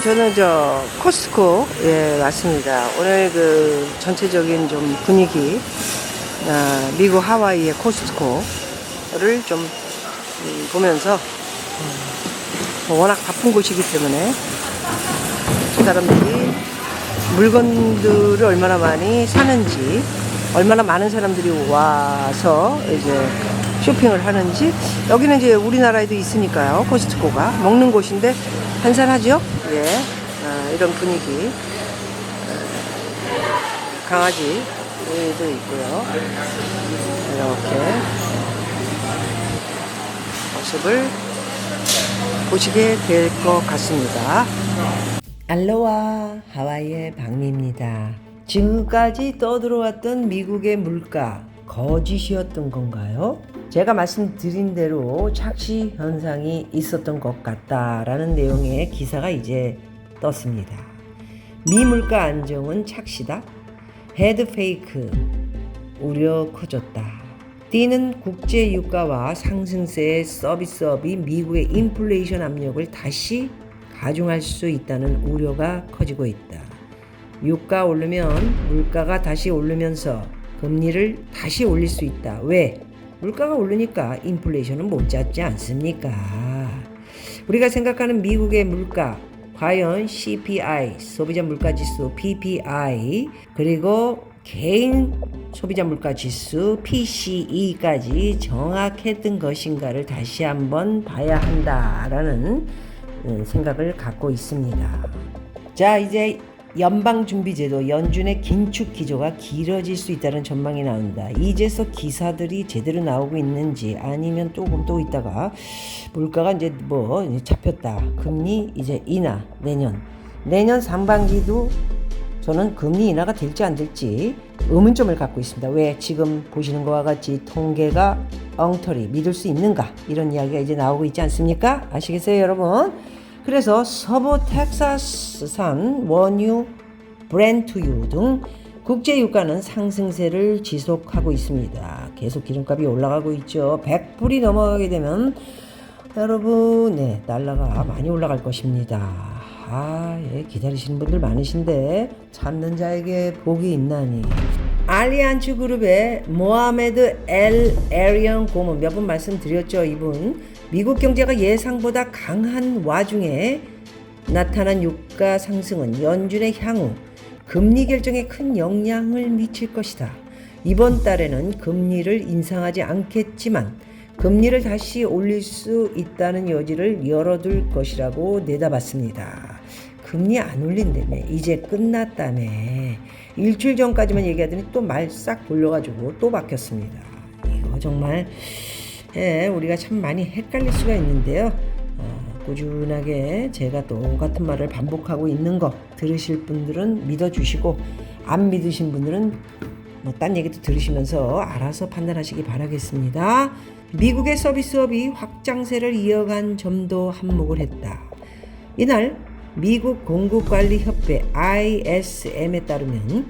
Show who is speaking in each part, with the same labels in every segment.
Speaker 1: 저는 코스트코에 왔습니다. 오늘 그 전체적인 좀 분위기, 미국 하와이의 코스트코를 좀 보면서 워낙 바쁜 곳이기 때문에 사람들이 물건들을 얼마나 많이 사는지, 얼마나 많은 사람들이 와서 이제 쇼핑을 하는지. 여기는 이제 우리나라에도 있으니까요. 코스트코가 먹는 곳인데 한산하죠. 예, 이런 분위기. 강아지도 있고요. 이렇게 모습을 보시게 될 것 같습니다. 알로하, 하와이의 박미입니다. 지금까지 떠들어왔던 미국의 물가 거짓이었던 건가요? 제가 말씀드린 대로 착시 현상이 있었던 것 같다라는 내용의 기사가 이제 떴습니다. 미 물가 안정은 착시다. 헤드 페이크 우려 커졌다. 뛰는 국제 유가와 상승세의 서비스업이 미국의 인플레이션 압력을 다시 가중할 수 있다는 우려가 커지고 있다. 유가 오르면 물가가 다시 오르면서 금리를 다시 올릴 수 있다. 왜? 물가가 오르니까 인플레이션은 못 잡지 않습니까? 우리가 생각하는 미국의 물가, 과연 CPI, 소비자 물가지수, PPI, 그리고 개인 소비자 물가지수, PCE까지 정확했던 것인가를 다시 한번 봐야 한다라는 생각을 갖고 있습니다. 자, 이제 연방준비제도 연준의 긴축 기조가 길어질 수 있다는 전망이 나온다. 이제서 기사들이 제대로 나오고 있는지, 아니면 조금 또 있다가 물가가 이제 잡혔다. 금리 이제 인하 내년 상반기도 저는 금리 인하가 될지 안 될지 의문점을 갖고 있습니다. 왜? 지금 보시는 것과 같이 통계가 엉터리 믿을 수 있는가, 이런 이야기가 이제 나오고 있지 않습니까? 아시겠어요, 여러분? 그래서 서부 텍사스산 원유, 브렌트유 등 국제 유가는 상승세를 지속하고 있습니다. 계속 기름값이 올라가고 있죠. 100불이 넘어가게 되면 여러분, 달러가 많이 올라갈 것입니다. 기다리시는 분들 많으신데 참는 자에게 복이 있나니. 알리안츠 그룹의 모하메드 엘 에리언 고문, 몇 번 말씀드렸죠. 이분 미국 경제가 예상보다 강한 와중에 나타난 유가 상승은 연준의 향후 금리 결정에 큰 영향을 미칠 것이다. 이번 달에는 금리를 인상하지 않겠지만 금리를 다시 올릴 수 있다는 여지를 열어둘 것이라고 내다봤습니다. 금리 안 올린다며, 이제 끝났다며. 일주일 전까지만 얘기하더니 또 말 싹 돌려가지고 또 바뀌었습니다. 이거 정말 우리가 참 많이 헷갈릴 수가 있는데요. 꾸준하게 제가 똑같은 말을 반복하고 있는 거 들으실 분들은 믿어주시고, 안 믿으신 분들은 딴 얘기도 들으시면서 알아서 판단하시기 바라겠습니다. 미국의 서비스업이 확장세를 이어간 점도 한몫을 했다. 이날 미국 공급관리협회 ISM에 따르면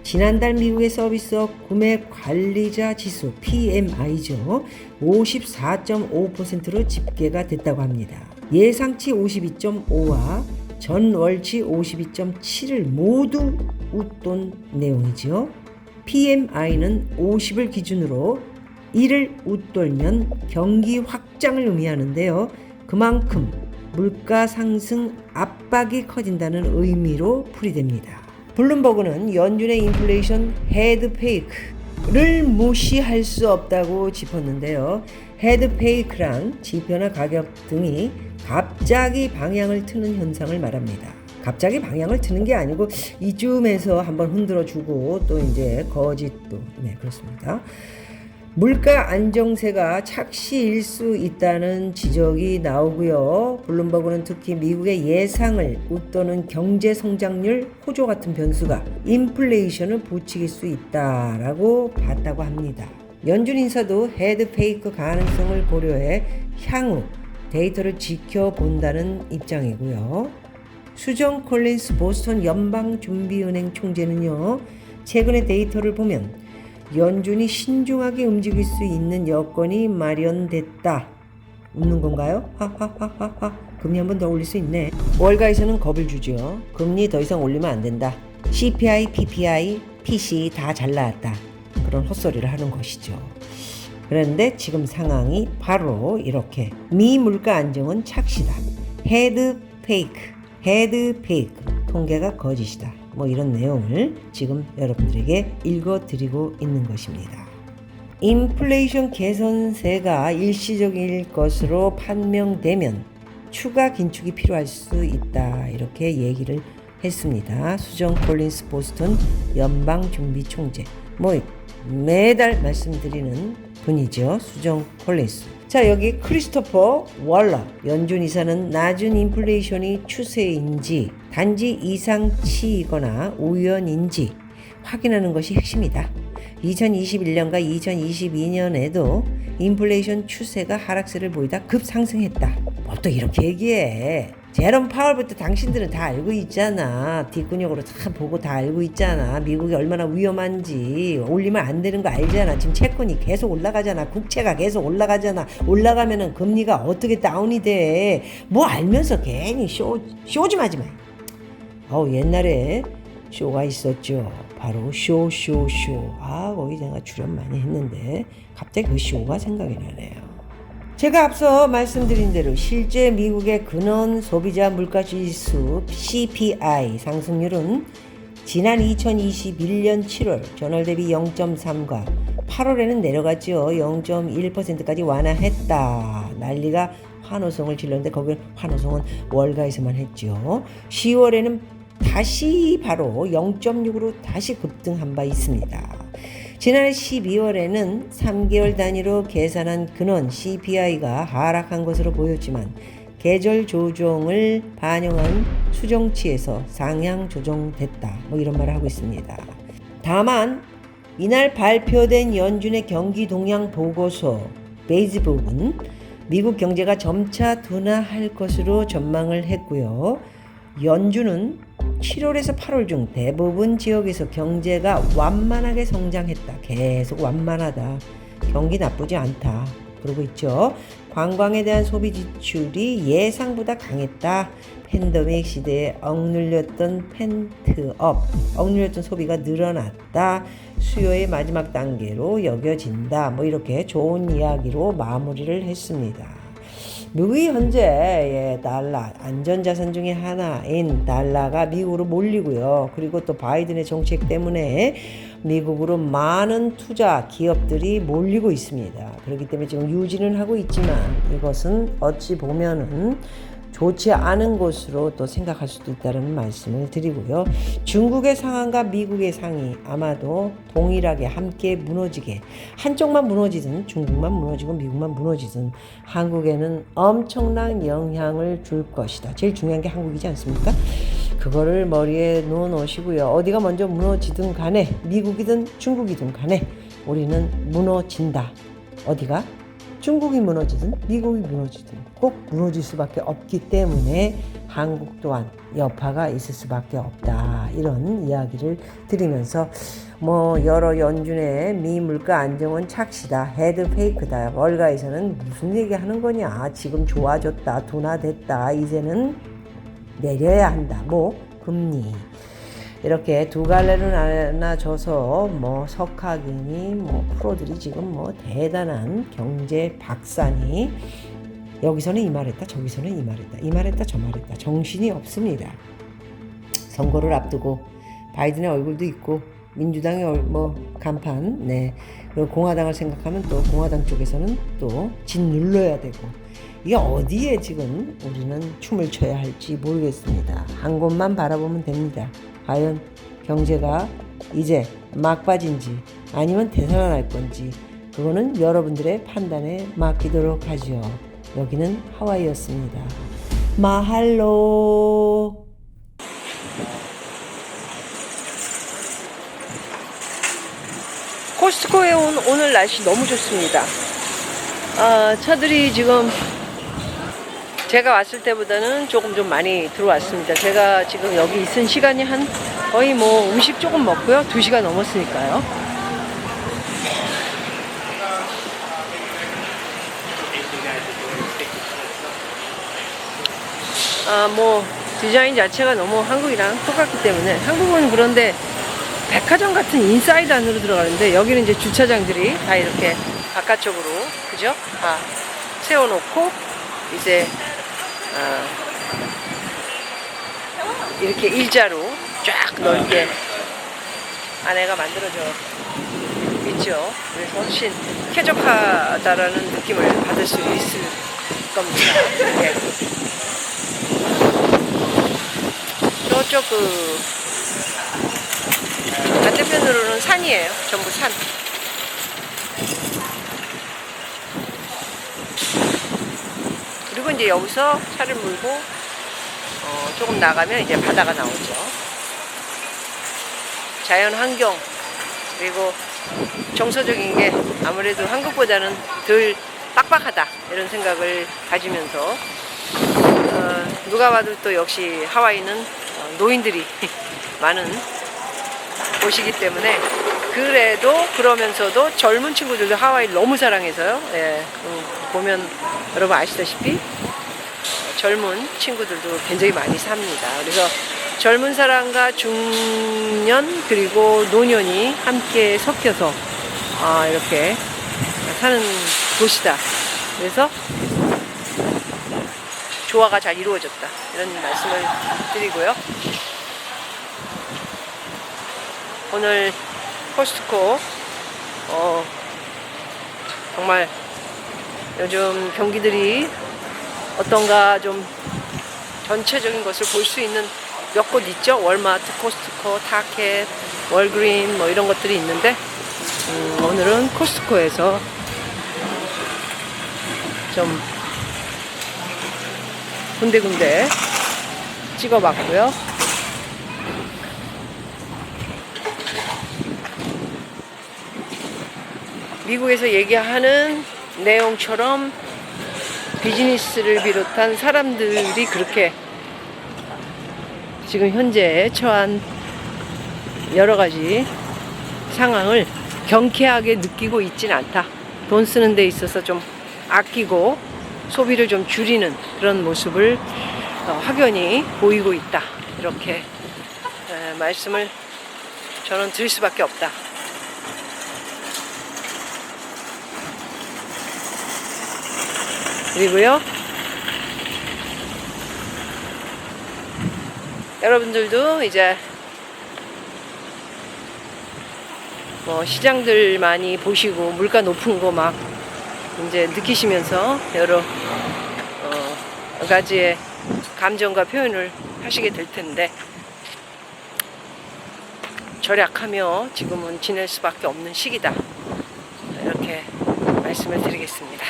Speaker 1: 지난달 미국의 서비스업 구매관리자 지수 PMI죠. 54.5%로 집계가 됐다고 합니다. 예상치 52.5와 전월치 52.7을 모두 웃돈 내용이죠. PMI는 50을 기준으로 1을 웃돌면 경기 확장을 의미하는데요. 그만큼 물가 상승 압박이 커진다는 의미로 풀이됩니다. 블룸버그는 연준의 인플레이션 헤드페이크를 무시할 수 없다고 짚었는데요. 헤드페이크란 지표나 가격 등이 갑자기 방향을 트는 현상을 말합니다. 갑자기 방향을 트는 게 아니고 이쯤에서 한번 흔들어주고 또 이제 거짓도, 그렇습니다. 물가 안정세가 착시일 수 있다는 지적이 나오고요. 블룸버그는 특히 미국의 예상을 웃도는 경제 성장률 호조 같은 변수가 인플레이션을 부추길 수 있다라고 봤다고 합니다. 연준 인사도 헤드페이크 가능성을 고려해 향후 데이터를 지켜본다는 입장이고요. 수정 콜린스 보스턴 연방준비은행 총재는요, 최근의 데이터를 보면 연준이 신중하게 움직일 수 있는 여건이 마련됐다 웃는 건가요? 하하하하하. 금리 한 번 더 올릴 수 있네. 월가에서는 겁을 주죠. 금리 더 이상 올리면 안 된다. CPI, PPI, PC 다 잘 나왔다. 그런 헛소리를 하는 것이죠. 그런데 지금 상황이 바로 이렇게 미 물가 안정은 착시다. 헤드 페이크, 통계가 거짓이다. 뭐 이런 내용을 지금 여러분들에게 읽어드리고 있는 것입니다. 인플레이션 개선세가 일시적일 것으로 판명되면 추가 긴축이 필요할 수 있다. 이렇게 얘기를 했습니다. 수정 콜린스 보스턴 연방준비총재. 뭐 매달 말씀드리는 분이죠. 수정 콜린스. 자, 여기 크리스토퍼 월러 연준 이사는 낮은 인플레이션이 추세인지 단지 이상치이거나 우연인지 확인하는 것이 핵심이다. 2021년과 2022년에도 인플레이션 추세가 하락세를 보이다 급상승했다. 뭐 또 이렇게 얘기해. 제롬 파월부터 당신들은 다 알고 있잖아. 뒷근육으로 다 보고 다 알고 있잖아. 미국이 얼마나 위험한지. 올리면 안 되는 거 알잖아. 지금 채권이 계속 올라가잖아. 국채가 계속 올라가잖아. 올라가면은 금리가 어떻게 다운이 돼. 뭐 알면서 괜히 쇼 좀 하지 마. 옛날에 쇼가 있었죠. 바로 쇼. 거기 내가 출연 많이 했는데 갑자기 그 쇼가 생각이 나네요. 제가 앞서 말씀드린 대로 실제 미국의 근원 소비자 물가지수 CPI 상승률은 지난 2021년 7월 전월 대비 0.3과 8월에는 내려갔죠. 0.1%까지 완화했다. 난리가 환호성을 질렀는데 거기는 환호성은 월가에서만 했죠. 10월에는 다시 바로 0.6으로 다시 급등한 바 있습니다. 지난해 12월에는 3개월 단위로 계산한 근원 CPI가 하락한 것으로 보였지만 계절 조정을 반영한 수정치에서 상향 조정됐다. 뭐 이런 말을 하고 있습니다. 다만 이날 발표된 연준의 경기 동향 보고서 베이즈북은 미국 경제가 점차 둔화할 것으로 전망을 했고요. 연준은 7월에서 8월 중 대부분 지역에서 경제가 완만하게 성장했다. 계속 완만하다. 경기 나쁘지 않다. 그러고 있죠. 관광에 대한 소비 지출이 예상보다 강했다. 팬데믹 시대에 억눌렸던 소비가 늘어났다. 수요의 마지막 단계로 여겨진다. 뭐 이렇게 좋은 이야기로 마무리를 했습니다. 미국이 현재 달러 안전자산 중에 하나인 달러가 미국으로 몰리고요. 그리고 또 바이든의 정책 때문에 미국으로 많은 투자 기업들이 몰리고 있습니다. 그렇기 때문에 지금 유지는 하고 있지만 이것은 어찌 보면은 좋지 않은 것으로 또 생각할 수도 있다는 말씀을 드리고요. 중국의 상황과 미국의 상이 아마도 동일하게 함께 무너지게, 한쪽만 무너지든 중국만 무너지고 미국만 무너지든 한국에는 엄청난 영향을 줄 것이다. 제일 중요한 게 한국이지 않습니까? 그거를 머리에 놓으시고요. 어디가 먼저 무너지든 간에 미국이든 중국이든 간에 우리는 무너진다. 어디가? 중국이 무너지든 미국이 무너지든 꼭 무너질 수밖에 없기 때문에 한국 또한 여파가 있을 수밖에 없다. 이런 이야기를 드리면서 여러 연준의 미 물가 안정은 착시다. 헤드 페이크다. 월가에서는 무슨 얘기하는 거냐. 지금 좋아졌다. 둔화됐다. 이제는 내려야 한다. 금리. 이렇게 두 갈래로 나눠져서 석학이니 프로들이 지금 대단한 경제 박사니 여기서는 이 말했다 저기서는 이 말했다 저 말했다 정신이 없습니다. 선거를 앞두고 바이든의 얼굴도 있고 민주당의 간판 그리고 공화당을 생각하면 또 공화당 쪽에서는 또 짓눌러야 되고 이게 어디에 지금 우리는 춤을 춰야 할지 모르겠습니다. 한 곳만 바라보면 됩니다. 과연 경제가 이제 막바지인지 아니면 되살아날 건지 그거는 여러분들의 판단에 맡기도록 하죠. 여기는 하와이였습니다. 마할로. 코스트코에 온 오늘 날씨 너무 좋습니다. 차들이 지금 제가 왔을 때보다는 조금 좀 많이 들어왔습니다. 제가 지금 여기 있은 시간이 한 거의 음식 조금 먹고요. 2시간 넘었으니까요. 뭐 디자인 자체가 너무 한국이랑 똑같기 때문에 한국은 그런데 백화점 같은 인사이드 안으로 들어가는데 여기는 이제 주차장들이 다 이렇게 바깥쪽으로 그죠? 다 세워놓고 이제 이렇게 일자로 쫙 넓게 안에가 만들어져 있죠. 그래서 훨씬 쾌적하다라는 느낌을 받을 수 있을 겁니다. 네. 저쪽 반대편으로는 산이에요. 전부 산. 그리고 이제 여기서 차를 몰고 조금 나가면 이제 바다가 나오죠. 자연 환경 그리고 정서적인 게 아무래도 한국보다는 덜 빡빡하다 이런 생각을 가지면서 누가 봐도 또 역시 하와이는 노인들이 많은 곳이기 때문에 그래도 그러면서도 젊은 친구들도 하와이를 너무 사랑해서요. 예, 보면 여러분 아시다시피 젊은 친구들도 굉장히 많이 삽니다. 그래서 젊은 사람과 중년 그리고 노년이 함께 섞여서 이렇게 사는 곳이다. 그래서 조화가 잘 이루어졌다. 이런 말씀을 드리고요. 오늘 코스트코 정말 요즘 경기들이 어떤가 좀 전체적인 것을 볼 수 있는 몇 곳 있죠. 월마트, 코스트코, 타켓, 월그린 뭐 이런 것들이 있는데 오늘은 코스트코에서 좀 군데군데 찍어봤고요. 미국에서 얘기하는 내용처럼 비즈니스를 비롯한 사람들이 그렇게 지금 현재 처한 여러 가지 상황을 경쾌하게 느끼고 있진 않다. 돈 쓰는 데 있어서 좀 아끼고 소비를 좀 줄이는 그런 모습을 확연히 보이고 있다. 이렇게 말씀을 저는 드릴 수밖에 없다. 그리고요, 여러분들도 이제 뭐 시장들 많이 보시고 물가 높은 거 막 이제 느끼시면서 여러 가지의 감정과 표현을 하시게 될 텐데 절약하며 지금은 지낼 수밖에 없는 시기다. 이렇게 말씀을 드리겠습니다.